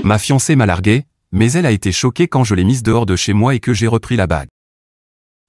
Ma fiancée m'a largué, mais elle a été choquée quand je l'ai mise dehors de chez moi et que j'ai repris la bague.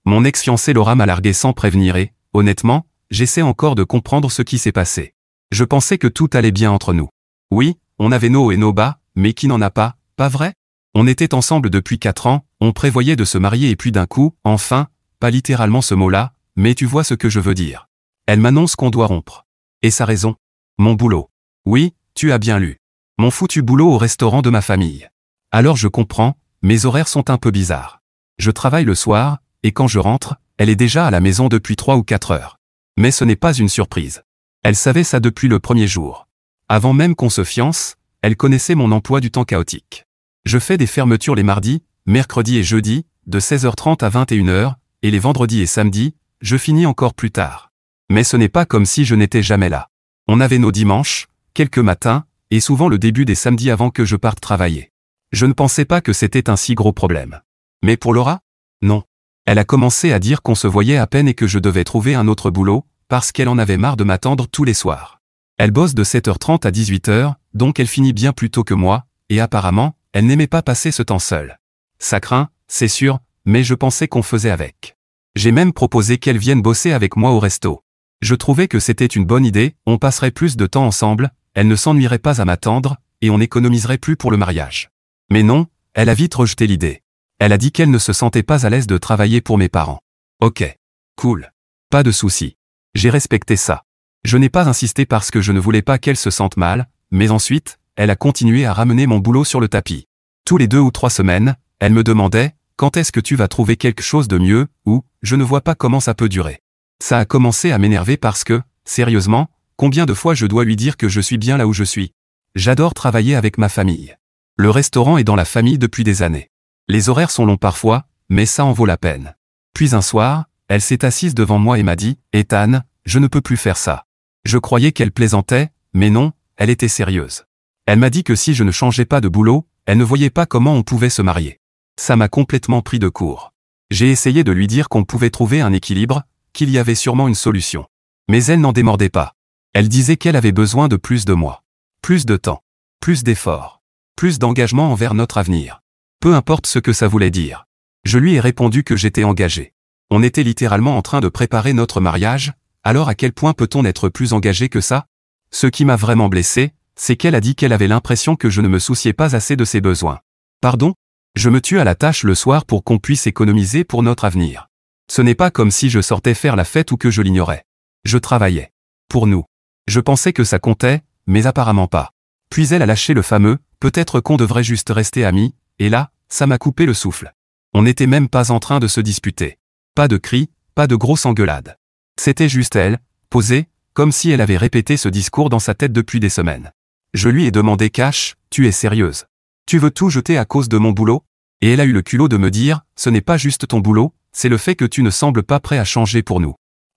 Mon ex-fiancée Laura m'a largué sans prévenir et, honnêtement, j'essaie encore de comprendre ce qui s'est passé. Je pensais que tout allait bien entre nous. Oui, on avait nos hauts et nos bas, mais qui n'en a pas, pas vrai? On était ensemble depuis 4 ans, on prévoyait de se marier et puis d'un coup, enfin, pas littéralement ce mot-là, mais tu vois ce que je veux dire. Elle m'annonce qu'on doit rompre. Et sa raison? Mon boulot. Oui, tu as bien lu. Mon foutu boulot au restaurant de ma famille. Alors je comprends, mes horaires sont un peu bizarres. Je travaille le soir, et quand je rentre, elle est déjà à la maison depuis 3 ou 4 heures. Mais ce n'est pas une surprise. Elle savait ça depuis le premier jour. Avant même qu'on se fiance, elle connaissait mon emploi du temps chaotique. Je fais des fermetures les mardis, mercredis et jeudis, de 16h30 à 21h, et les vendredis et samedis, je finis encore plus tard. Mais ce n'est pas comme si je n'étais jamais là. On avait nos dimanches, quelques matins, et souvent le début des samedis avant que je parte travailler. Je ne pensais pas que c'était un si gros problème. Mais pour Laura? Non. Elle a commencé à dire qu'on se voyait à peine et que je devais trouver un autre boulot, parce qu'elle en avait marre de m'attendre tous les soirs. Elle bosse de 7h30 à 18h, donc elle finit bien plus tôt que moi, et apparemment, elle n'aimait pas passer ce temps seule. Ça craint, c'est sûr, mais je pensais qu'on faisait avec. J'ai même proposé qu'elle vienne bosser avec moi au resto. Je trouvais que c'était une bonne idée, on passerait plus de temps ensemble, elle ne s'ennuierait pas à m'attendre, et on économiserait plus pour le mariage. Mais non, elle a vite rejeté l'idée. Elle a dit qu'elle ne se sentait pas à l'aise de travailler pour mes parents. Ok. Cool. Pas de souci. J'ai respecté ça. Je n'ai pas insisté parce que je ne voulais pas qu'elle se sente mal, mais ensuite, elle a continué à ramener mon boulot sur le tapis. Tous les 2 ou 3 semaines, elle me demandait « Quand est-ce que tu vas trouver quelque chose de mieux ?» ou « Je ne vois pas comment ça peut durer. » Ça a commencé à m'énerver parce que, sérieusement, combien de fois je dois lui dire que je suis bien là où je suis? J'adore travailler avec ma famille. Le restaurant est dans la famille depuis des années. Les horaires sont longs parfois, mais ça en vaut la peine. Puis un soir, elle s'est assise devant moi et m'a dit « Ethan, je ne peux plus faire ça. » Je croyais qu'elle plaisantait, mais non, elle était sérieuse. Elle m'a dit que si je ne changeais pas de boulot, elle ne voyait pas comment on pouvait se marier. Ça m'a complètement pris de court. J'ai essayé de lui dire qu'on pouvait trouver un équilibre, qu'il y avait sûrement une solution. Mais elle n'en démordait pas. Elle disait qu'elle avait besoin de plus de moi. Plus de temps. Plus d'efforts. Plus d'engagement envers notre avenir. Peu importe ce que ça voulait dire. Je lui ai répondu que j'étais engagé. On était littéralement en train de préparer notre mariage, alors à quel point peut-on être plus engagé que ça? Ce qui m'a vraiment blessé, c'est qu'elle a dit qu'elle avait l'impression que je ne me souciais pas assez de ses besoins. Pardon? Je me tue à la tâche le soir pour qu'on puisse économiser pour notre avenir. Ce n'est pas comme si je sortais faire la fête ou que je l'ignorais. Je travaillais. Pour nous. Je pensais que ça comptait, mais apparemment pas. Puis elle a lâché le fameux « peut-être qu'on devrait juste rester amis », et là, ça m'a coupé le souffle. On n'était même pas en train de se disputer. Pas de cris, pas de grosses engueulades. C'était juste elle, posée, comme si elle avait répété ce discours dans sa tête depuis des semaines. Je lui ai demandé cash, tu es sérieuse? Tu veux tout jeter à cause de mon boulot? Et elle a eu le culot de me dire, ce n'est pas juste ton boulot, c'est le fait que tu ne sembles pas prêt à changer pour nous.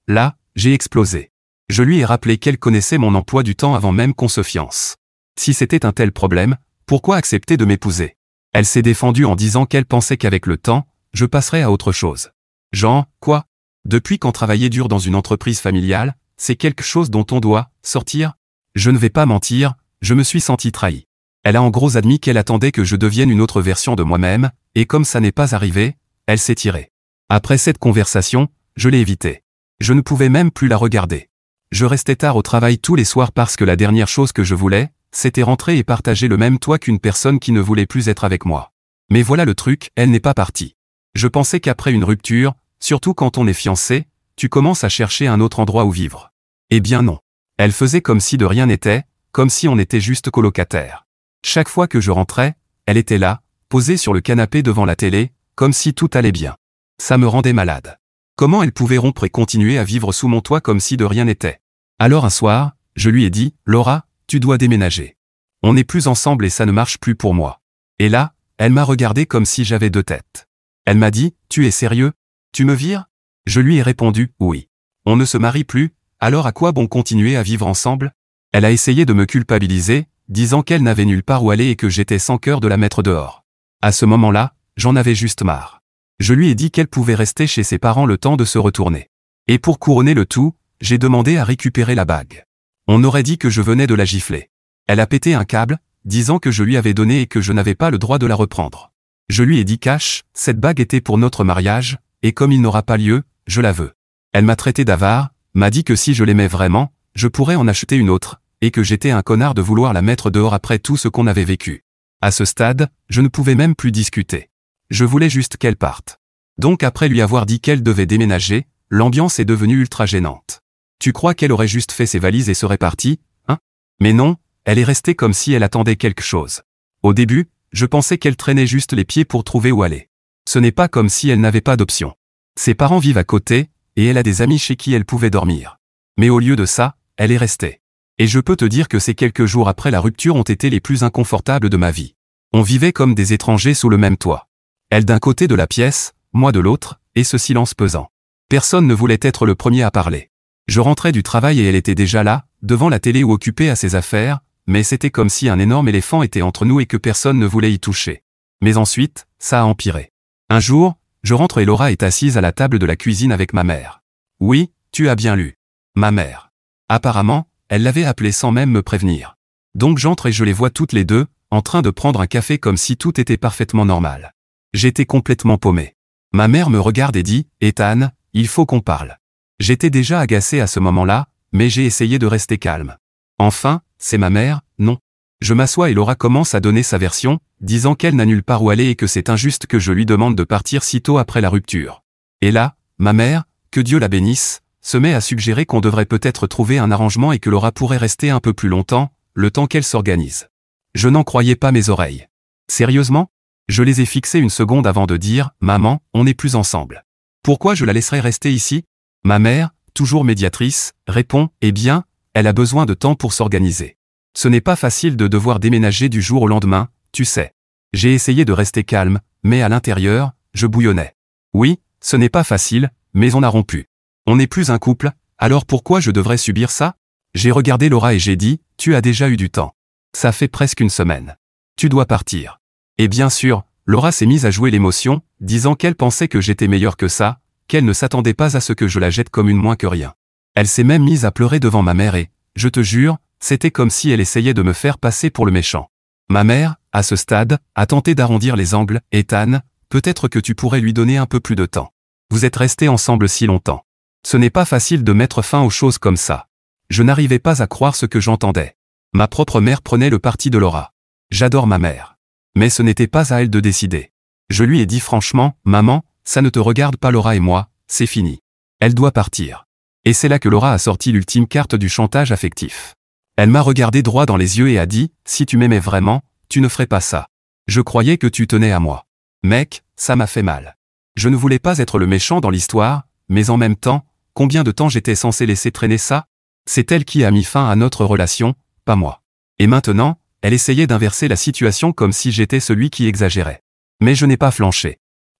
Là, j'ai explosé. Je lui ai rappelé qu'elle connaissait mon emploi du temps avant même qu'on se fiance. Si c'était un tel problème, pourquoi accepter de m'épouser? Elle s'est défendue en disant qu'elle pensait qu'avec le temps, je passerais à autre chose. Genre, quoi? Depuis quand travailler dur dans une entreprise familiale, c'est quelque chose dont on doit sortir? Je ne vais pas mentir, je me suis senti trahi. Elle a en gros admis qu'elle attendait que je devienne une autre version de moi-même, et comme ça n'est pas arrivé, elle s'est tirée. Après cette conversation, je l'ai évitée. Je ne pouvais même plus la regarder. Je restais tard au travail tous les soirs parce que la dernière chose que je voulais, c'était rentrer et partager le même toit qu'une personne qui ne voulait plus être avec moi. Mais voilà le truc, elle n'est pas partie. Je pensais qu'après une rupture, surtout quand on est fiancé, tu commences à chercher un autre endroit où vivre. Eh bien non. Elle faisait comme si de rien n'était, comme si on était juste colocataires. Chaque fois que je rentrais, elle était là, posée sur le canapé devant la télé, comme si tout allait bien. Ça me rendait malade. Comment elle pouvait rompre et continuer à vivre sous mon toit comme si de rien n'était? Alors un soir, je lui ai dit, Laura, tu dois déménager. On n'est plus ensemble et ça ne marche plus pour moi. Et là, elle m'a regardé comme si j'avais 2 têtes. Elle m'a dit, tu es sérieux? Tu me vires? Je lui ai répondu, oui. On ne se marie plus, alors à quoi bon continuer à vivre ensemble? Elle a essayé de me culpabiliser, disant qu'elle n'avait nulle part où aller et que j'étais sans cœur de la mettre dehors. À ce moment-là, j'en avais juste marre. Je lui ai dit qu'elle pouvait rester chez ses parents le temps de se retourner. Et pour couronner le tout, j'ai demandé à récupérer la bague. On aurait dit que je venais de la gifler. Elle a pété un câble, disant que je lui avais donné et que je n'avais pas le droit de la reprendre. Je lui ai dit cash, cette bague était pour notre mariage, et comme il n'aura pas lieu, je la veux. Elle m'a traité d'avare, m'a dit que si je l'aimais vraiment, je pourrais en acheter une autre, et que j'étais un connard de vouloir la mettre dehors après tout ce qu'on avait vécu. À ce stade, je ne pouvais même plus discuter. Je voulais juste qu'elle parte. Donc après lui avoir dit qu'elle devait déménager, l'ambiance est devenue ultra gênante. Tu crois qu'elle aurait juste fait ses valises et serait partie, hein? Mais non, elle est restée comme si elle attendait quelque chose. Au début, je pensais qu'elle traînait juste les pieds pour trouver où aller. Ce n'est pas comme si elle n'avait pas d'option. Ses parents vivent à côté, et elle a des amis chez qui elle pouvait dormir. Mais au lieu de ça, elle est restée. Et je peux te dire que ces quelques jours après la rupture ont été les plus inconfortables de ma vie. On vivait comme des étrangers sous le même toit. Elle d'un côté de la pièce, moi de l'autre, et ce silence pesant. Personne ne voulait être le premier à parler. Je rentrais du travail et elle était déjà là, devant la télé ou occupée à ses affaires, mais c'était comme si un énorme éléphant était entre nous et que personne ne voulait y toucher. Mais ensuite, ça a empiré. Un jour, je rentre et Laura est assise à la table de la cuisine avec ma mère. Oui, tu as bien lu. Ma mère. Apparemment, elle l'avait appelée sans même me prévenir. Donc j'entre et je les vois toutes les deux, en train de prendre un café comme si tout était parfaitement normal. J'étais complètement paumé. Ma mère me regarde et dit, « Ethan, il faut qu'on parle. » J'étais déjà agacé à ce moment-là, mais j'ai essayé de rester calme. Enfin, c'est ma mère, non. Je m'assois et Laura commence à donner sa version, disant qu'elle n'a nulle part où aller et que c'est injuste que je lui demande de partir si tôt après la rupture. Et là, ma mère, que Dieu la bénisse, se met à suggérer qu'on devrait peut-être trouver un arrangement et que Laura pourrait rester un peu plus longtemps, le temps qu'elle s'organise. Je n'en croyais pas mes oreilles. Sérieusement? Je les ai fixées une seconde avant de dire, « Maman, on n'est plus ensemble. Pourquoi je la laisserais rester ici ?» Ma mère, toujours médiatrice, répond, « Eh bien, elle a besoin de temps pour s'organiser. Ce n'est pas facile de devoir déménager du jour au lendemain, tu sais. » J'ai essayé de rester calme, mais à l'intérieur, je bouillonnais. Oui, ce n'est pas facile, mais on a rompu. On n'est plus un couple, alors pourquoi je devrais subir ça? J'ai regardé Laura et j'ai dit, « Tu as déjà eu du temps. Ça fait presque une semaine. Tu dois partir. » Et bien sûr, Laura s'est mise à jouer l'émotion, disant qu'elle pensait que j'étais meilleur que ça, qu'elle ne s'attendait pas à ce que je la jette comme une moins que rien. Elle s'est même mise à pleurer devant ma mère et, je te jure, c'était comme si elle essayait de me faire passer pour le méchant. Ma mère, à ce stade, a tenté d'arrondir les angles, « Ethan, peut-être que tu pourrais lui donner un peu plus de temps. Vous êtes restés ensemble si longtemps. Ce n'est pas facile de mettre fin aux choses comme ça. » Je n'arrivais pas à croire ce que j'entendais. Ma propre mère prenait le parti de Laura. J'adore ma mère. Mais ce n'était pas à elle de décider. Je lui ai dit franchement, « Maman, ça ne te regarde pas Laura et moi, c'est fini. Elle doit partir. » Et c'est là que Laura a sorti l'ultime carte du chantage affectif. Elle m'a regardé droit dans les yeux et a dit, « Si tu m'aimais vraiment, tu ne ferais pas ça. Je croyais que tu tenais à moi. » Mec, ça m'a fait mal. Je ne voulais pas être le méchant dans l'histoire, mais en même temps, combien de temps j'étais censé laisser traîner ça? C'est elle qui a mis fin à notre relation, pas moi. Et maintenant, elle essayait d'inverser la situation comme si j'étais celui qui exagérait. Mais je n'ai pas flanché.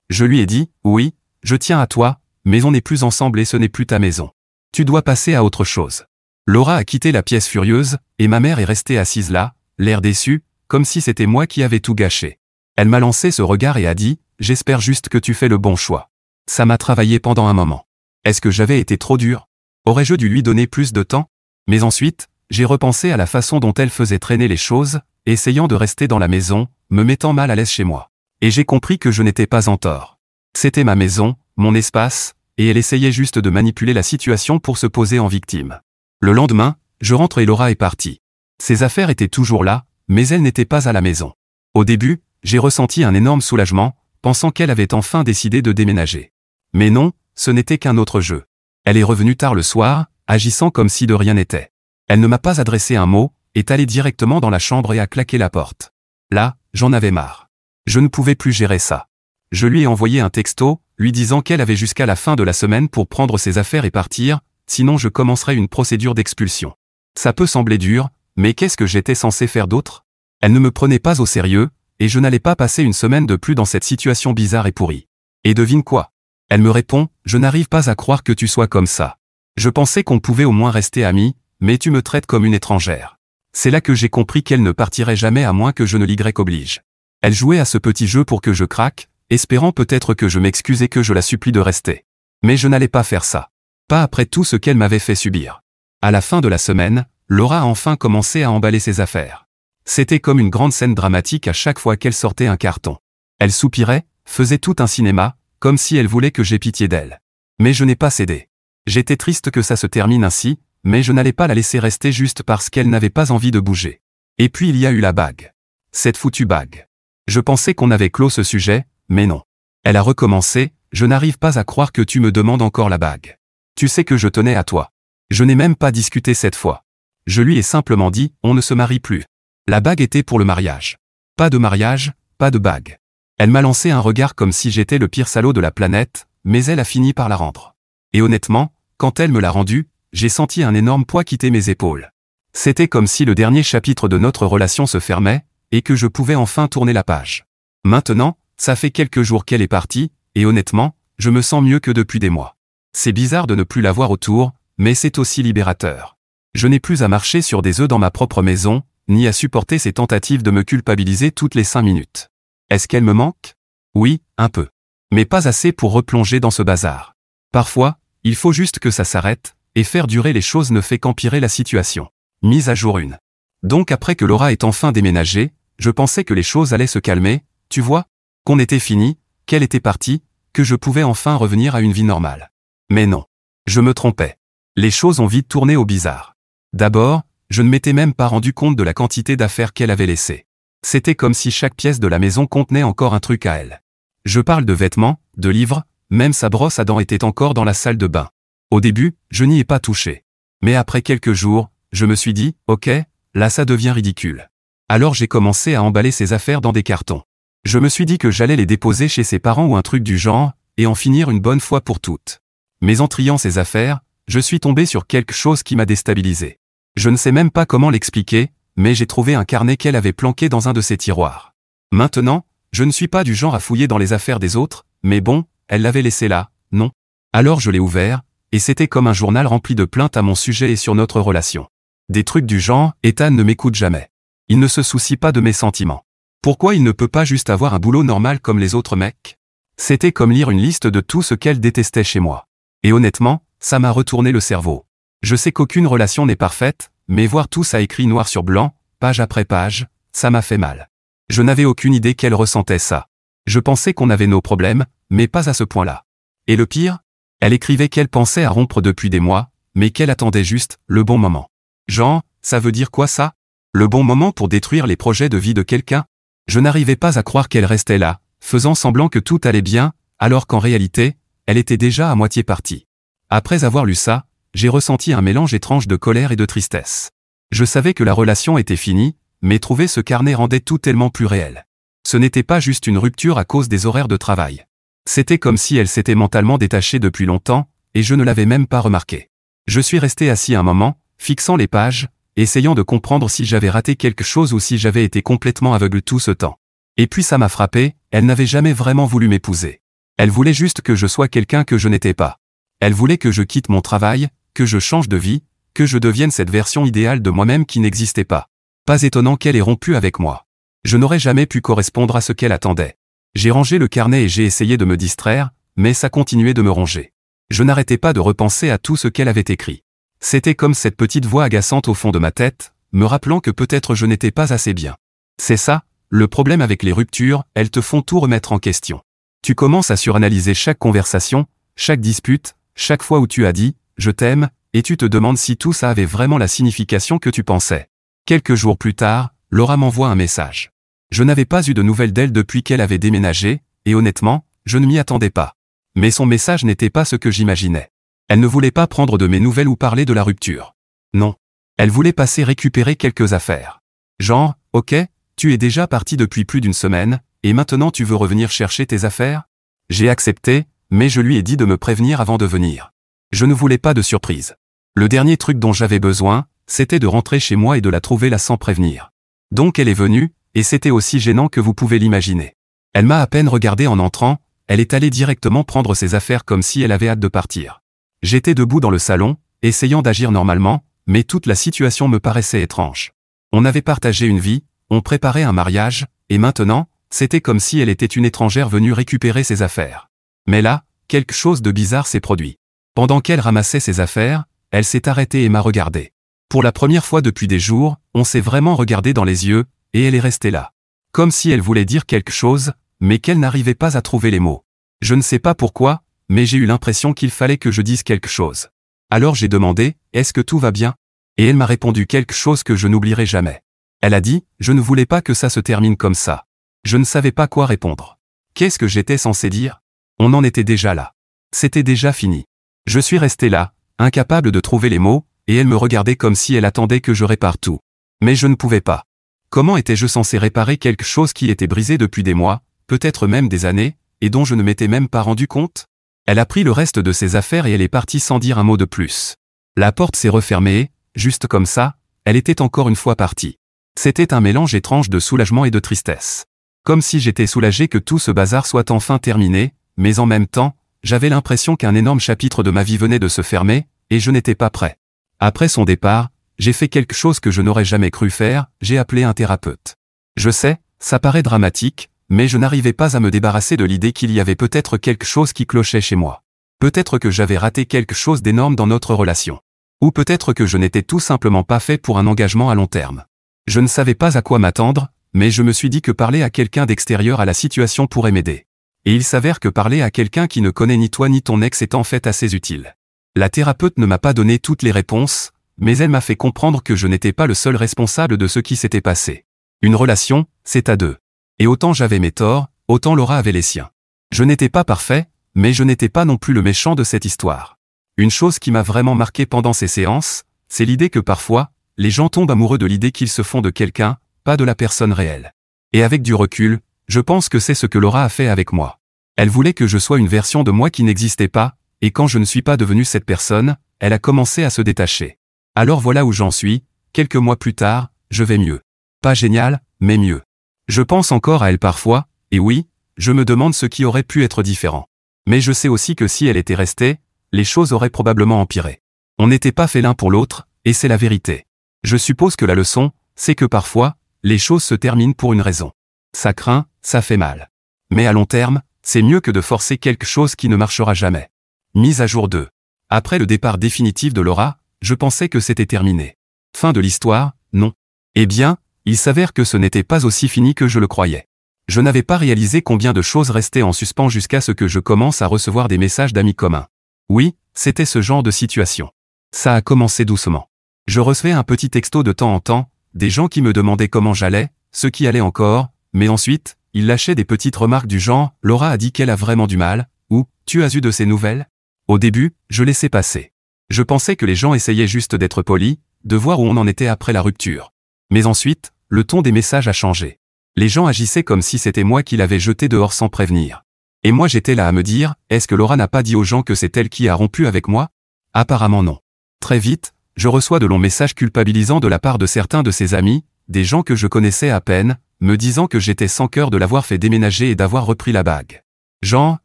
Je lui ai dit, « Oui, je tiens à toi, mais on n'est plus ensemble et ce n'est plus ta maison. Tu dois passer à autre chose. » Laura a quitté la pièce furieuse, et ma mère est restée assise là, l'air déçu, comme si c'était moi qui avais tout gâché. Elle m'a lancé ce regard et a dit, « J'espère juste que tu fais le bon choix. » Ça m'a travaillé pendant un moment. Est-ce que j'avais été trop dur? Aurais-je dû lui donner plus de temps? Mais ensuite, j'ai repensé à la façon dont elle faisait traîner les choses, essayant de rester dans la maison, me mettant mal à l'aise chez moi. Et j'ai compris que je n'étais pas en tort. C'était ma maison, mon espace, et elle essayait juste de manipuler la situation pour se poser en victime. Le lendemain, je rentre et Laura est partie. Ses affaires étaient toujours là, mais elle n'était pas à la maison. Au début, j'ai ressenti un énorme soulagement, pensant qu'elle avait enfin décidé de déménager. Mais non, ce n'était qu'un autre jeu. Elle est revenue tard le soir, agissant comme si de rien n'était. Elle ne m'a pas adressé un mot, est allée directement dans la chambre et a claqué la porte. Là, j'en avais marre. Je ne pouvais plus gérer ça. Je lui ai envoyé un texto, lui disant qu'elle avait jusqu'à la fin de la semaine pour prendre ses affaires et partir, sinon je commencerai une procédure d'expulsion. Ça peut sembler dur, mais qu'est-ce que j'étais censé faire d'autre? Elle ne me prenait pas au sérieux, et je n'allais pas passer une semaine de plus dans cette situation bizarre et pourrie. Et devine quoi? Elle me répond, « Je n'arrive pas à croire que tu sois comme ça. Je pensais qu'on pouvait au moins rester amis, mais tu me traites comme une étrangère. » C'est là que j'ai compris qu'elle ne partirait jamais à moins que je ne l'y oblige. Elle jouait à ce petit jeu pour que je craque, espérant peut-être que je m'excuse et que je la supplie de rester. Mais je n'allais pas faire ça. Pas après tout ce qu'elle m'avait fait subir. À la fin de la semaine, Laura a enfin commencé à emballer ses affaires. C'était comme une grande scène dramatique à chaque fois qu'elle sortait un carton. Elle soupirait, faisait tout un cinéma, comme si elle voulait que j'aie pitié d'elle. Mais je n'ai pas cédé. J'étais triste que ça se termine ainsi, mais je n'allais pas la laisser rester juste parce qu'elle n'avait pas envie de bouger. Et puis il y a eu la bague. Cette foutue bague. Je pensais qu'on avait clos ce sujet, mais non. Elle a recommencé, je n'arrive pas à croire que tu me demandes encore la bague. Tu sais que je tenais à toi. Je n'ai même pas discuté cette fois. Je lui ai simplement dit, on ne se marie plus. La bague était pour le mariage. Pas de mariage, pas de bague. Elle m'a lancé un regard comme si j'étais le pire salaud de la planète, mais elle a fini par la rendre. Et honnêtement, quand elle me l'a rendue, j'ai senti un énorme poids quitter mes épaules. C'était comme si le dernier chapitre de notre relation se fermait, et que je pouvais enfin tourner la page. Maintenant, ça fait quelques jours qu'elle est partie, et honnêtement, je me sens mieux que depuis des mois. C'est bizarre de ne plus la voir autour, mais c'est aussi libérateur. Je n'ai plus à marcher sur des œufs dans ma propre maison, ni à supporter ses tentatives de me culpabiliser toutes les 5 minutes. Est-ce qu'elle me manque? Oui, un peu. Mais pas assez pour replonger dans ce bazar. Parfois, il faut juste que ça s'arrête, et faire durer les choses ne fait qu'empirer la situation. Mise à jour 1. Donc après que Laura ait enfin déménagé, je pensais que les choses allaient se calmer, tu vois, qu'on était fini, qu'elle était partie, que je pouvais enfin revenir à une vie normale. Mais non. Je me trompais. Les choses ont vite tourné au bizarre. D'abord, je ne m'étais même pas rendu compte de la quantité d'affaires qu'elle avait laissées. C'était comme si chaque pièce de la maison contenait encore un truc à elle. Je parle de vêtements, de livres, même sa brosse à dents était encore dans la salle de bain. Au début, je n'y ai pas touché. Mais après quelques jours, je me suis dit, ok, là ça devient ridicule. Alors j'ai commencé à emballer ses affaires dans des cartons. Je me suis dit que j'allais les déposer chez ses parents ou un truc du genre, et en finir une bonne fois pour toutes. Mais en triant ses affaires, je suis tombé sur quelque chose qui m'a déstabilisé. Je ne sais même pas comment l'expliquer, mais j'ai trouvé un carnet qu'elle avait planqué dans un de ses tiroirs. Maintenant, je ne suis pas du genre à fouiller dans les affaires des autres, mais bon, elle l'avait laissé là, non? Alors je l'ai ouvert, et c'était comme un journal rempli de plaintes à mon sujet et sur notre relation. Des trucs du genre, Ethan ne m'écoute jamais. Il ne se soucie pas de mes sentiments. Pourquoi il ne peut pas juste avoir un boulot normal comme les autres mecs? C'était comme lire une liste de tout ce qu'elle détestait chez moi. Et honnêtement, ça m'a retourné le cerveau. Je sais qu'aucune relation n'est parfaite, mais voir tout ça écrit noir sur blanc, page après page, ça m'a fait mal. Je n'avais aucune idée qu'elle ressentait ça. Je pensais qu'on avait nos problèmes, mais pas à ce point-là. Et le pire? Elle écrivait qu'elle pensait à rompre depuis des mois, mais qu'elle attendait juste le bon moment. Genre, ça veut dire quoi ça? Le bon moment pour détruire les projets de vie de quelqu'un? Je n'arrivais pas à croire qu'elle restait là, faisant semblant que tout allait bien, alors qu'en réalité, elle était déjà à moitié partie. Après avoir lu ça, j'ai ressenti un mélange étrange de colère et de tristesse. Je savais que la relation était finie, mais trouver ce carnet rendait tout tellement plus réel. Ce n'était pas juste une rupture à cause des horaires de travail. C'était comme si elle s'était mentalement détachée depuis longtemps, et je ne l'avais même pas remarqué. Je suis resté assis un moment, fixant les pages, essayant de comprendre si j'avais raté quelque chose ou si j'avais été complètement aveugle tout ce temps. Et puis ça m'a frappé, elle n'avait jamais vraiment voulu m'épouser. Elle voulait juste que je sois quelqu'un que je n'étais pas. Elle voulait que je quitte mon travail, que je change de vie, que je devienne cette version idéale de moi-même qui n'existait pas. Pas étonnant qu'elle ait rompu avec moi. Je n'aurais jamais pu correspondre à ce qu'elle attendait. J'ai rangé le carnet et j'ai essayé de me distraire, mais ça continuait de me ronger. Je n'arrêtais pas de repenser à tout ce qu'elle avait écrit. C'était comme cette petite voix agaçante au fond de ma tête, me rappelant que peut-être je n'étais pas assez bien. C'est ça, le problème avec les ruptures, elles te font tout remettre en question. Tu commences à suranalyser chaque conversation, chaque dispute, chaque fois où tu as dit « je t'aime », et tu te demandes si tout ça avait vraiment la signification que tu pensais. Quelques jours plus tard, Laura m'envoie un message. Je n'avais pas eu de nouvelles d'elle depuis qu'elle avait déménagé, et honnêtement, je ne m'y attendais pas. Mais son message n'était pas ce que j'imaginais. Elle ne voulait pas prendre de mes nouvelles ou parler de la rupture. Non. Elle voulait passer récupérer quelques affaires. Genre, ok, tu es déjà parti depuis plus d'une semaine, et maintenant tu veux revenir chercher tes affaires? J'ai accepté, mais je lui ai dit de me prévenir avant de venir. Je ne voulais pas de surprise. Le dernier truc dont j'avais besoin, c'était de rentrer chez moi et de la trouver là sans prévenir. Donc elle est venue, et c'était aussi gênant que vous pouvez l'imaginer. Elle m'a à peine regardé en entrant, elle est allée directement prendre ses affaires comme si elle avait hâte de partir. J'étais debout dans le salon, essayant d'agir normalement, mais toute la situation me paraissait étrange. On avait partagé une vie, on préparait un mariage, et maintenant, c'était comme si elle était une étrangère venue récupérer ses affaires. Mais là, quelque chose de bizarre s'est produit. Pendant qu'elle ramassait ses affaires, elle s'est arrêtée et m'a regardé. Pour la première fois depuis des jours, on s'est vraiment regardé dans les yeux, et elle est restée là. Comme si elle voulait dire quelque chose, mais qu'elle n'arrivait pas à trouver les mots. Je ne sais pas pourquoi, mais j'ai eu l'impression qu'il fallait que je dise quelque chose. Alors j'ai demandé, est-ce que tout va bien? Et elle m'a répondu quelque chose que je n'oublierai jamais. Elle a dit, je ne voulais pas que ça se termine comme ça. Je ne savais pas quoi répondre. Qu'est-ce que j'étais censé dire? On en était déjà là. C'était déjà fini. Je suis resté là, incapable de trouver les mots, et elle me regardait comme si elle attendait que je répare tout. Mais je ne pouvais pas. Comment étais-je censé réparer quelque chose qui était brisé depuis des mois, peut-être même des années, et dont je ne m'étais même pas rendu compte? Elle a pris le reste de ses affaires et elle est partie sans dire un mot de plus. La porte s'est refermée et, juste comme ça, elle était encore une fois partie. C'était un mélange étrange de soulagement et de tristesse. Comme si j'étais soulagé que tout ce bazar soit enfin terminé, mais en même temps, j'avais l'impression qu'un énorme chapitre de ma vie venait de se fermer, et je n'étais pas prêt. Après son départ, j'ai fait quelque chose que je n'aurais jamais cru faire, j'ai appelé un thérapeute. Je sais, ça paraît dramatique, mais je n'arrivais pas à me débarrasser de l'idée qu'il y avait peut-être quelque chose qui clochait chez moi. Peut-être que j'avais raté quelque chose d'énorme dans notre relation. Ou peut-être que je n'étais tout simplement pas fait pour un engagement à long terme. Je ne savais pas à quoi m'attendre, mais je me suis dit que parler à quelqu'un d'extérieur à la situation pourrait m'aider. Et il s'avère que parler à quelqu'un qui ne connaît ni toi ni ton ex est en fait assez utile. La thérapeute ne m'a pas donné toutes les réponses, mais elle m'a fait comprendre que je n'étais pas le seul responsable de ce qui s'était passé. Une relation, c'est à deux. Et autant j'avais mes torts, autant Laura avait les siens. Je n'étais pas parfait, mais je n'étais pas non plus le méchant de cette histoire. Une chose qui m'a vraiment marqué pendant ces séances, c'est l'idée que parfois, les gens tombent amoureux de l'idée qu'ils se font de quelqu'un, pas de la personne réelle. Et avec du recul, je pense que c'est ce que Laura a fait avec moi. Elle voulait que je sois une version de moi qui n'existait pas, et quand je ne suis pas devenu cette personne, elle a commencé à se détacher. Alors voilà où j'en suis, quelques mois plus tard, je vais mieux. Pas génial, mais mieux. Je pense encore à elle parfois, et oui, je me demande ce qui aurait pu être différent. Mais je sais aussi que si elle était restée, les choses auraient probablement empiré. On n'était pas fait l'un pour l'autre, et c'est la vérité. Je suppose que la leçon, c'est que parfois, les choses se terminent pour une raison. Ça craint, ça fait mal. Mais à long terme, c'est mieux que de forcer quelque chose qui ne marchera jamais. Mise à jour 2. Après le départ définitif de Laura, je pensais que c'était terminé. Fin de l'histoire, non. Eh bien, il s'avère que ce n'était pas aussi fini que je le croyais. Je n'avais pas réalisé combien de choses restaient en suspens jusqu'à ce que je commence à recevoir des messages d'amis communs. Oui, c'était ce genre de situation. Ça a commencé doucement. Je recevais un petit texto de temps en temps, des gens qui me demandaient comment j'allais, ce qui allait encore, mais ensuite, ils lâchaient des petites remarques du genre « Laura a dit qu'elle a vraiment du mal » ou « Tu as eu de ses nouvelles ?» Au début, je laissais passer. Je pensais que les gens essayaient juste d'être polis, de voir où on en était après la rupture. Mais ensuite, le ton des messages a changé. Les gens agissaient comme si c'était moi qui l'avais jeté dehors sans prévenir. Et moi j'étais là à me dire, est-ce que Laura n'a pas dit aux gens que c'est elle qui a rompu avec moi? Apparemment non. Très vite, je reçois de longs messages culpabilisants de la part de certains de ses amis, des gens que je connaissais à peine, me disant que j'étais sans cœur de l'avoir fait déménager et d'avoir repris la bague. Genre,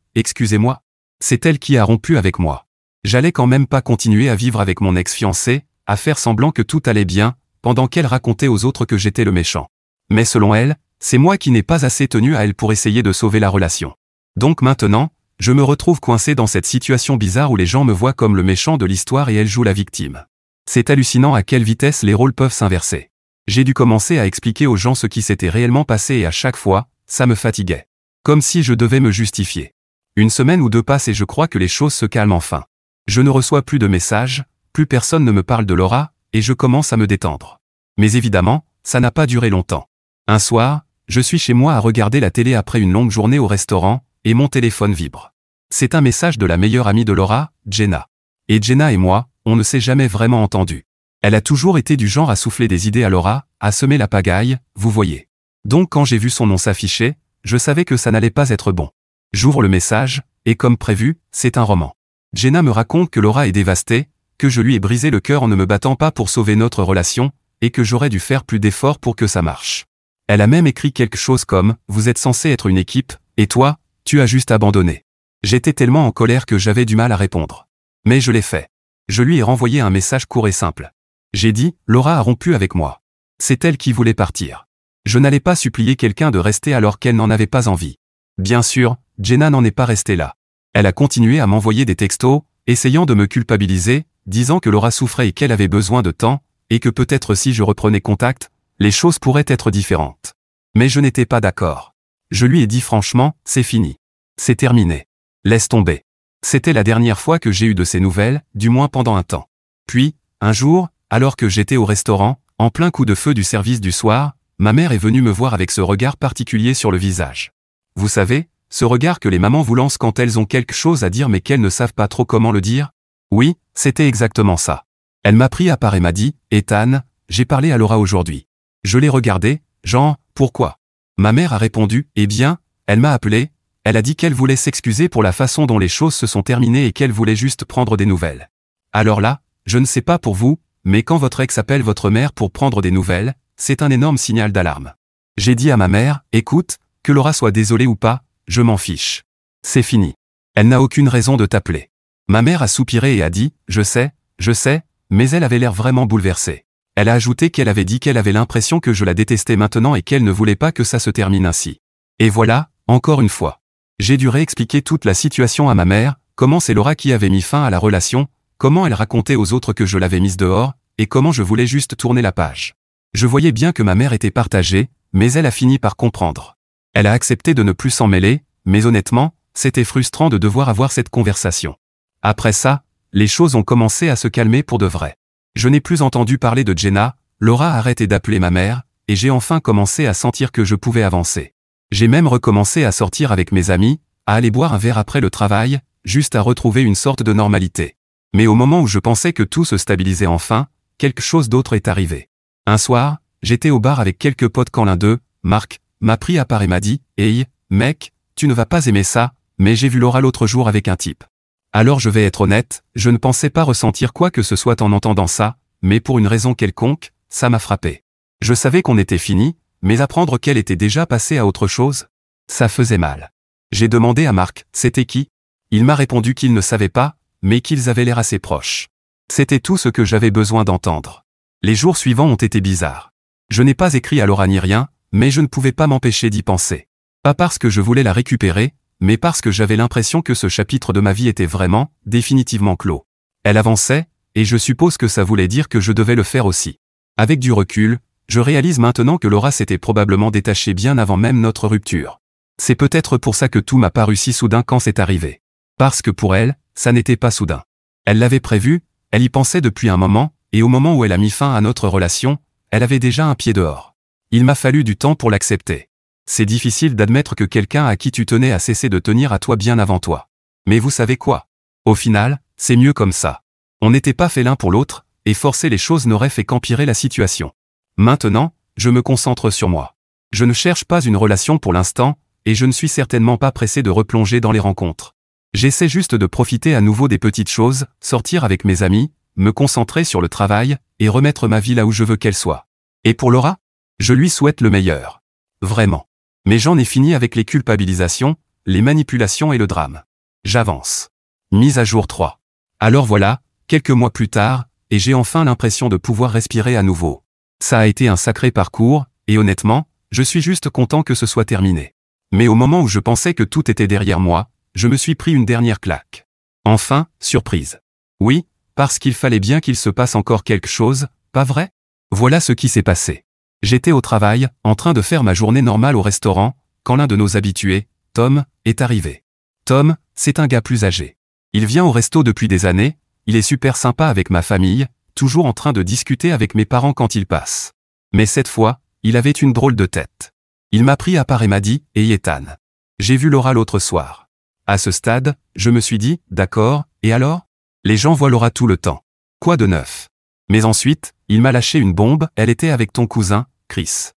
excusez-moi. C'est elle qui a rompu avec moi. J'allais quand même pas continuer à vivre avec mon ex-fiancé, à faire semblant que tout allait bien, pendant qu'elle racontait aux autres que j'étais le méchant. Mais selon elle, c'est moi qui n'ai pas assez tenu à elle pour essayer de sauver la relation. Donc maintenant, je me retrouve coincé dans cette situation bizarre où les gens me voient comme le méchant de l'histoire et elle joue la victime. C'est hallucinant à quelle vitesse les rôles peuvent s'inverser. J'ai dû commencer à expliquer aux gens ce qui s'était réellement passé et à chaque fois, ça me fatiguait. Comme si je devais me justifier. Une semaine ou deux passent et je crois que les choses se calment enfin. Je ne reçois plus de messages, plus personne ne me parle de Laura, et je commence à me détendre. Mais évidemment, ça n'a pas duré longtemps. Un soir, je suis chez moi à regarder la télé après une longue journée au restaurant, et mon téléphone vibre. C'est un message de la meilleure amie de Laura, Jenna. Et Jenna et moi, on ne s'est jamais vraiment entendus. Elle a toujours été du genre à souffler des idées à Laura, à semer la pagaille, vous voyez. Donc quand j'ai vu son nom s'afficher, je savais que ça n'allait pas être bon. J'ouvre le message, et comme prévu, c'est un roman. Jenna me raconte que Laura est dévastée, que je lui ai brisé le cœur en ne me battant pas pour sauver notre relation, et que j'aurais dû faire plus d'efforts pour que ça marche. Elle a même écrit quelque chose comme « Vous êtes censé être une équipe, et toi, tu as juste abandonné ». J'étais tellement en colère que j'avais du mal à répondre. Mais je l'ai fait. Je lui ai renvoyé un message court et simple. J'ai dit « Laura a rompu avec moi. C'est elle qui voulait partir. Je n'allais pas supplier quelqu'un de rester alors qu'elle n'en avait pas envie. » Bien sûr, Jenna n'en est pas restée là. Elle a continué à m'envoyer des textos, essayant de me culpabiliser, disant que Laura souffrait et qu'elle avait besoin de temps, et que peut-être si je reprenais contact, Les choses pourraient être différentes. Mais je n'étais pas d'accord. Je lui ai dit franchement, c'est fini. C'est terminé. Laisse tomber. C'était la dernière fois que j'ai eu de ses nouvelles, du moins pendant un temps. Puis, un jour, alors que j'étais au restaurant, en plein coup de feu du service du soir, ma mère est venue me voir avec ce regard particulier sur le visage. Vous savez, ce regard que les mamans vous lancent quand elles ont quelque chose à dire mais qu'elles ne savent pas trop comment le dire? Oui, c'était exactement ça. Elle m'a pris à part et m'a dit, « Ethan, j'ai parlé à Laura aujourd'hui. » Je l'ai regardé, genre, pourquoi? Ma mère a répondu, « Eh bien, elle m'a appelé, elle a dit qu'elle voulait s'excuser pour la façon dont les choses se sont terminées et qu'elle voulait juste prendre des nouvelles. » Alors là, je ne sais pas pour vous, mais quand votre ex appelle votre mère pour prendre des nouvelles, c'est un énorme signal d'alarme. J'ai dit à ma mère, « Écoute, que Laura soit désolée ou pas, je m'en fiche. C'est fini. Elle n'a aucune raison de t'appeler. » Ma mère a soupiré et a dit, je sais, mais elle avait l'air vraiment bouleversée. Elle a ajouté qu'elle avait dit qu'elle avait l'impression que je la détestais maintenant et qu'elle ne voulait pas que ça se termine ainsi. Et voilà, encore une fois. J'ai dû réexpliquer toute la situation à ma mère, comment c'est Laura qui avait mis fin à la relation, comment elle racontait aux autres que je l'avais mise dehors, et comment je voulais juste tourner la page. Je voyais bien que ma mère était partagée, mais elle a fini par comprendre. Elle a accepté de ne plus s'en mêler, mais honnêtement, c'était frustrant de devoir avoir cette conversation. Après ça, les choses ont commencé à se calmer pour de vrai. Je n'ai plus entendu parler de Jenna, Laura a arrêté d'appeler ma mère, et j'ai enfin commencé à sentir que je pouvais avancer. J'ai même recommencé à sortir avec mes amis, à aller boire un verre après le travail, juste à retrouver une sorte de normalité. Mais au moment où je pensais que tout se stabilisait enfin, quelque chose d'autre est arrivé. Un soir, j'étais au bar avec quelques potes quand l'un d'eux, Marc, m'a pris à part et m'a dit « Hey, mec, tu ne vas pas aimer ça, mais j'ai vu Laura l'autre jour avec un type. » Alors je vais être honnête, je ne pensais pas ressentir quoi que ce soit en entendant ça, mais pour une raison quelconque, ça m'a frappé. Je savais qu'on était fini, mais apprendre qu'elle était déjà passée à autre chose, ça faisait mal. J'ai demandé à Marc, c'était qui? Il m'a répondu qu'il ne savait pas, mais qu'ils avaient l'air assez proches. C'était tout ce que j'avais besoin d'entendre. Les jours suivants ont été bizarres. Je n'ai pas écrit à Laura ni rien, mais je ne pouvais pas m'empêcher d'y penser. Pas parce que je voulais la récupérer, mais parce que j'avais l'impression que ce chapitre de ma vie était vraiment, définitivement clos. Elle avançait, et je suppose que ça voulait dire que je devais le faire aussi. Avec du recul, je réalise maintenant que Laura s'était probablement détachée bien avant même notre rupture. C'est peut-être pour ça que tout m'a paru si soudain quand c'est arrivé. Parce que pour elle, ça n'était pas soudain. Elle l'avait prévu, elle y pensait depuis un moment, et au moment où elle a mis fin à notre relation, elle avait déjà un pied dehors. Il m'a fallu du temps pour l'accepter. C'est difficile d'admettre que quelqu'un à qui tu tenais a cessé de tenir à toi bien avant toi. Mais vous savez quoi? Au final, c'est mieux comme ça. On n'était pas fait l'un pour l'autre, et forcer les choses n'aurait fait qu'empirer la situation. Maintenant, je me concentre sur moi. Je ne cherche pas une relation pour l'instant, et je ne suis certainement pas pressé de replonger dans les rencontres. J'essaie juste de profiter à nouveau des petites choses, sortir avec mes amis, me concentrer sur le travail, et remettre ma vie là où je veux qu'elle soit. Et pour Laura? Je lui souhaite le meilleur. Vraiment. Mais j'en ai fini avec les culpabilisations, les manipulations et le drame. J'avance. Mise à jour 3. Alors voilà, quelques mois plus tard, et j'ai enfin l'impression de pouvoir respirer à nouveau. Ça a été un sacré parcours, et honnêtement, je suis juste content que ce soit terminé. Mais au moment où je pensais que tout était derrière moi, je me suis pris une dernière claque. Enfin, surprise. Oui, parce qu'il fallait bien qu'il se passe encore quelque chose, pas vrai? Voilà ce qui s'est passé. J'étais au travail, en train de faire ma journée normale au restaurant, quand l'un de nos habitués, Tom, est arrivé. Tom, c'est un gars plus âgé. Il vient au resto depuis des années, il est super sympa avec ma famille, toujours en train de discuter avec mes parents quand il passe. Mais cette fois, il avait une drôle de tête. Il m'a pris à part et m'a dit « Hey Ethan. J'ai vu Laura l'autre soir. » À ce stade, je me suis dit « D'accord, et alors? Les gens voient Laura tout le temps. Quoi de neuf? » Mais ensuite, il m'a lâché une bombe, elle était avec ton cousin, Chris.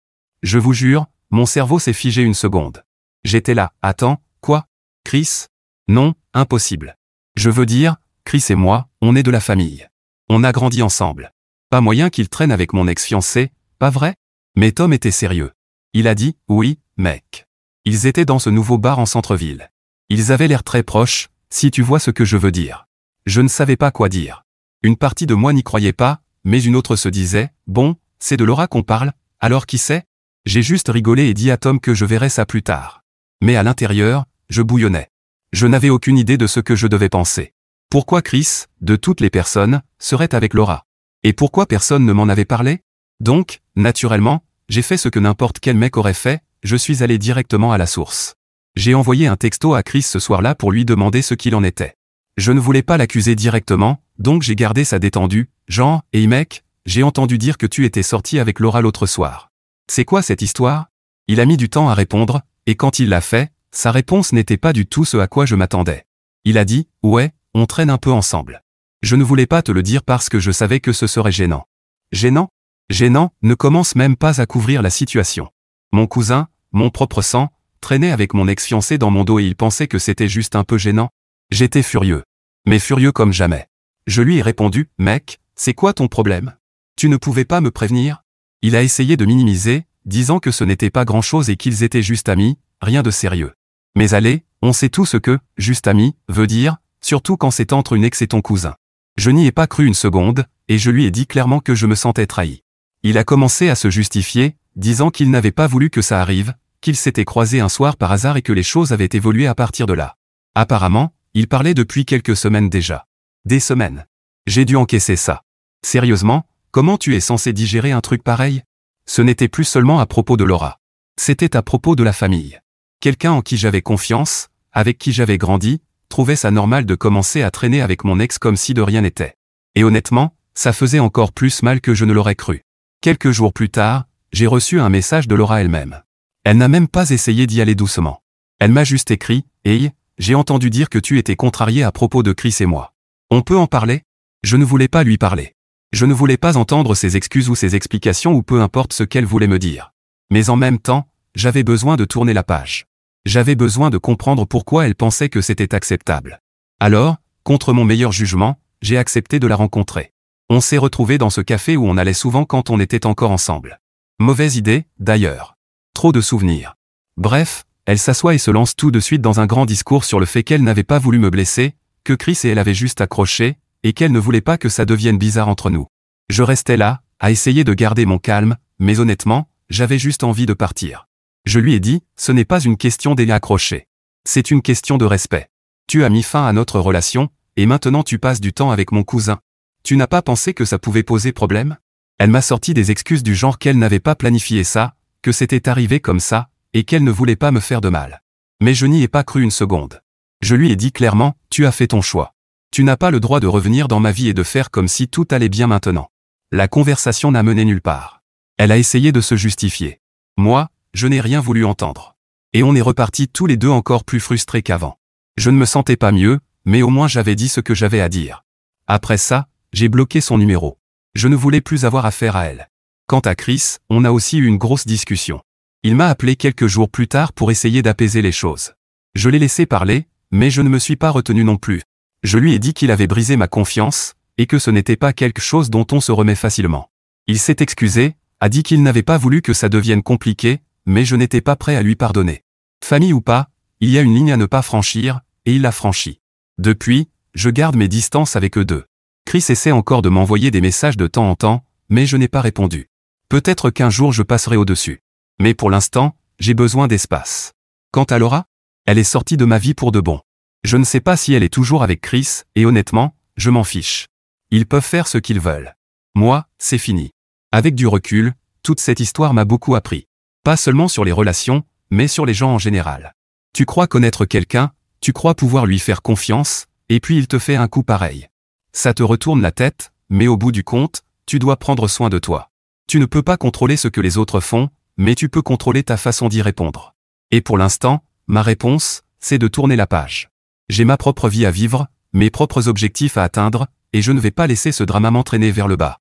Je vous jure, mon cerveau s'est figé une seconde. J'étais là, attends, quoi? Chris? Non, impossible. Je veux dire, Chris et moi, on est de la famille. On a grandi ensemble. Pas moyen qu'il traîne avec mon ex-fiancé, pas vrai? Mais Tom était sérieux. Il a dit, oui, mec. Ils étaient dans ce nouveau bar en centre-ville. Ils avaient l'air très proches, si tu vois ce que je veux dire. Je ne savais pas quoi dire. Une partie de moi n'y croyait pas, mais une autre se disait, bon, c'est de Laura qu'on parle, alors qui sait? J'ai juste rigolé et dit à Tom que je verrais ça plus tard. Mais à l'intérieur, je bouillonnais. Je n'avais aucune idée de ce que je devais penser. Pourquoi Chris, de toutes les personnes, serait avec Laura? Et pourquoi personne ne m'en avait parlé? Donc, naturellement, j'ai fait ce que n'importe quel mec aurait fait, je suis allé directement à la source. J'ai envoyé un texto à Chris ce soir-là pour lui demander ce qu'il en était. Je ne voulais pas l'accuser directement, donc j'ai gardé ça détendu, genre, « Hey mec, j'ai entendu dire que tu étais sorti avec Laura l'autre soir. C'est quoi cette histoire ?» Il a mis du temps à répondre, et quand il l'a fait, sa réponse n'était pas du tout ce à quoi je m'attendais. Il a dit, « Ouais, on traîne un peu ensemble. Je ne voulais pas te le dire parce que je savais que ce serait gênant. » Gênant ? Gênant ne commence même pas à couvrir la situation. Mon cousin, mon propre sang, traînait avec mon ex-fiancé dans mon dos et il pensait que c'était juste un peu gênant. J'étais furieux. Mais furieux comme jamais. Je lui ai répondu, « Mec, c'est quoi ton problème ? Tu ne pouvais pas me prévenir ?» Il a essayé de minimiser, disant que ce n'était pas grand-chose et qu'ils étaient juste amis, rien de sérieux. Mais allez, on sait tout ce que « juste amis » veut dire, surtout quand c'est entre une ex et ton cousin. Je n'y ai pas cru une seconde, et je lui ai dit clairement que je me sentais trahi. Il a commencé à se justifier, disant qu'il n'avait pas voulu que ça arrive, qu'ils s'étaient croisés un soir par hasard et que les choses avaient évolué à partir de là. Apparemment, il parlait depuis quelques semaines déjà. Des semaines. J'ai dû encaisser ça. Sérieusement, comment tu es censé digérer un truc pareil ? Ce n'était plus seulement à propos de Laura. C'était à propos de la famille. Quelqu'un en qui j'avais confiance, avec qui j'avais grandi, trouvait ça normal de commencer à traîner avec mon ex comme si de rien n'était. Et honnêtement, ça faisait encore plus mal que je ne l'aurais cru. Quelques jours plus tard, j'ai reçu un message de Laura elle-même. Elle n'a même pas essayé d'y aller doucement. Elle m'a juste écrit, « Hey, j'ai entendu dire que tu étais contrarié à propos de Chris et moi. On peut en parler ?» Je ne voulais pas lui parler. Je ne voulais pas entendre ses excuses ou ses explications ou peu importe ce qu'elle voulait me dire. Mais en même temps, j'avais besoin de tourner la page. J'avais besoin de comprendre pourquoi elle pensait que c'était acceptable. Alors, contre mon meilleur jugement, j'ai accepté de la rencontrer. On s'est retrouvés dans ce café où on allait souvent quand on était encore ensemble. Mauvaise idée, d'ailleurs. Trop de souvenirs. Bref, elle s'assoit et se lance tout de suite dans un grand discours sur le fait qu'elle n'avait pas voulu me blesser, que Chris et elle avaient juste accroché, et qu'elle ne voulait pas que ça devienne bizarre entre nous. Je restais là, à essayer de garder mon calme, mais honnêtement, j'avais juste envie de partir. Je lui ai dit, ce n'est pas une question d'elle accrocher. C'est une question de respect. Tu as mis fin à notre relation, et maintenant tu passes du temps avec mon cousin. Tu n'as pas pensé que ça pouvait poser problème ? Elle m'a sorti des excuses du genre qu'elle n'avait pas planifié ça, que c'était arrivé comme ça, et qu'elle ne voulait pas me faire de mal. Mais je n'y ai pas cru une seconde. Je lui ai dit clairement, tu as fait ton choix. Tu n'as pas le droit de revenir dans ma vie et de faire comme si tout allait bien maintenant. La conversation n'a mené nulle part. Elle a essayé de se justifier. Moi, je n'ai rien voulu entendre. Et on est repartis tous les deux encore plus frustrés qu'avant. Je ne me sentais pas mieux, mais au moins j'avais dit ce que j'avais à dire. Après ça, j'ai bloqué son numéro. Je ne voulais plus avoir affaire à elle. Quant à Chris, on a aussi eu une grosse discussion. Il m'a appelé quelques jours plus tard pour essayer d'apaiser les choses. Je l'ai laissé parler, mais je ne me suis pas retenu non plus. Je lui ai dit qu'il avait brisé ma confiance, et que ce n'était pas quelque chose dont on se remet facilement. Il s'est excusé, a dit qu'il n'avait pas voulu que ça devienne compliqué, mais je n'étais pas prêt à lui pardonner. Famille ou pas, il y a une ligne à ne pas franchir, et il l'a franchie. Depuis, je garde mes distances avec eux deux. Chris essaie encore de m'envoyer des messages de temps en temps, mais je n'ai pas répondu. Peut-être qu'un jour je passerai au-dessus. Mais pour l'instant, j'ai besoin d'espace. Quant à Laura, elle est sortie de ma vie pour de bon. Je ne sais pas si elle est toujours avec Chris, et honnêtement, je m'en fiche. Ils peuvent faire ce qu'ils veulent. Moi, c'est fini. Avec du recul, toute cette histoire m'a beaucoup appris. Pas seulement sur les relations, mais sur les gens en général. Tu crois connaître quelqu'un, tu crois pouvoir lui faire confiance, et puis il te fait un coup pareil. Ça te retourne la tête, mais au bout du compte, tu dois prendre soin de toi. Tu ne peux pas contrôler ce que les autres font, mais tu peux contrôler ta façon d'y répondre. Et pour l'instant, ma réponse, c'est de tourner la page. J'ai ma propre vie à vivre, mes propres objectifs à atteindre, et je ne vais pas laisser ce drama m'entraîner vers le bas.